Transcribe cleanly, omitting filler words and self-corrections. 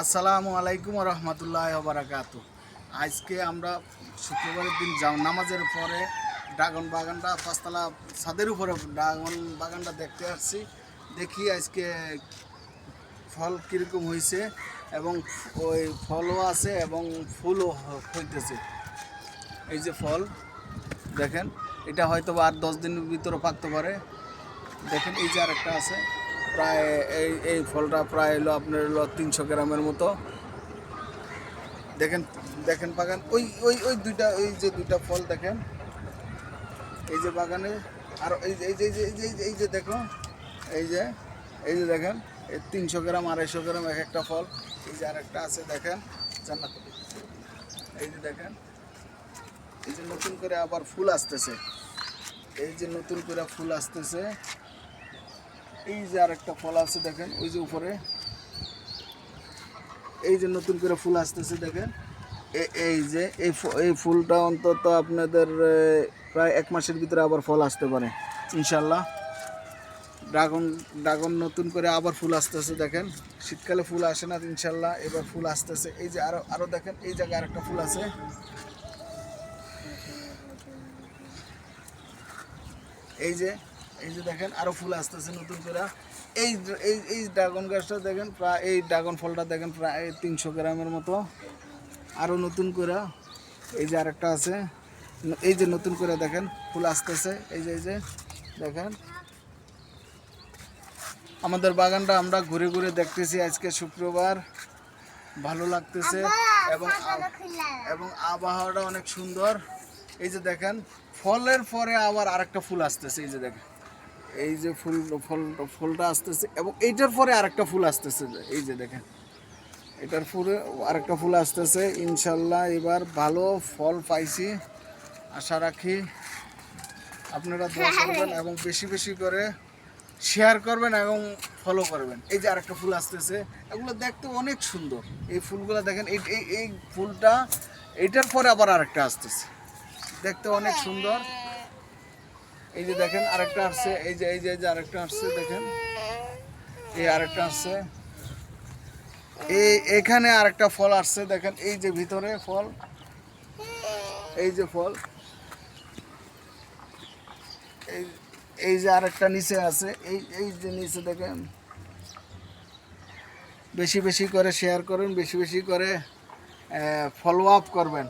আসসালামু আলাইকুম রহমতুল্লাহ বারাকাতু। আজকে আমরা শুক্রবারের দিন নামাজের পরে ড্রাগন বাগানটা পাঁচতলা ছাদের উপরে ড্রাগন বাগানটা দেখতে আসছি। দেখি আজকে ফল কীরকম হয়েছে এবং ওই ফলও আছে এবং ফুলও হইতেছে। এই যে ফল দেখেন, এটা হয়তো আর 10 দিনের ভিতরে পাকতে পারে। দেখেন এই যে আরেকটা আছে, প্রায় এই ফলটা প্রায় হলো আপনার হলো 300 গ্রামের মতো। দেখেন দেখেন বাগান, ওই ওই ওই দুইটা, ওই যে দুইটা ফল দেখেন এই যে বাগানে। আর এই যে দেখো, এই যে দেখেন, এই 300 গ্রাম 250 গ্রাম এক একটা ফল। এই যে আরেকটা আছে দেখেন, জান্নাত। এই যে দেখেন, এই যে নতুন করে আবার ফুল আসতেছে, এই যে নতুন করে ফুল আসতেছে। এই যে আরেকটা ফল আছে দেখেন, ওই যে উপরে, এই যে নতুন করে ফুল আসতেছে দেখেন। এই যে এই ফুলটা অন্তত আপনাদের প্রায় 1 মাসের ভিতরে আবার ফল আসতে পারে ইনশাল্লাহ। ড্রাগন নতুন করে আবার ফুল আসতেছে দেখেন। শীতকালে ফুল আসে না ইনশাল্লাহ, এবার ফুল আসতেছে। এই যে আরো দেখেন, এই জায়গায় আরেকটা ফুল আছে। এই যে দেখেন, আরো ফুল আসতেছে নতুন করে। এই এই এই ড্রাগন গাছটা দেখেন, প্রায় এই ড্রাগন ফলটা দেখেন প্রায় 300 গ্রামের মতো। আরও নতুন করে এই যে আরেকটা আছে, এই যে নতুন করে দেখেন ফুল আসতেছে। এই যে দেখেন, আমাদের বাগানটা আমরা ঘুরে ঘুরে দেখতেছি। আজকে শুক্রবার, ভালো লাগতেছে এবং এবং আবহাওয়াটা অনেক সুন্দর। এই যে দেখেন, ফলের পরে আবার আরেকটা ফুল আসতেছে। এই যে দেখেন, এই যে ফুলটা আসতেছে এবং এইটার পরে আরেকটা ফুল আসতেছে। এই যে দেখেন, এটার পরে আরেকটা ফুল আসতেছে। ইনশাল্লাহ এবার ভালো ফল পাইছি, আশা রাখি। আপনারা দোয়া করবেন এবং বেশি বেশি করে শেয়ার করবেন এবং ফলো করবেন। এই যে আরেকটা ফুল আসতেছে, এগুলো দেখতে অনেক সুন্দর। এই ফুলগুলো দেখেন, এই ফুলটা এইটার পরে আবার আরেকটা আসতেছে, দেখতে অনেক সুন্দর। এই যে দেখেন আরেকটা আসছে, এই যে আরেকটা আসছে দেখেন, এই আরেকটা আসছে। এখানে আরেকটা ফল আসছে দেখেন, এই যে ভিতরে ফল, এই যে ফল, এই যে আরেকটা নিচে আছে। এই যে নিচে দেখেন। বেশি বেশি করে শেয়ার করুন, বেশি বেশি করে ফলো আপ করবেন।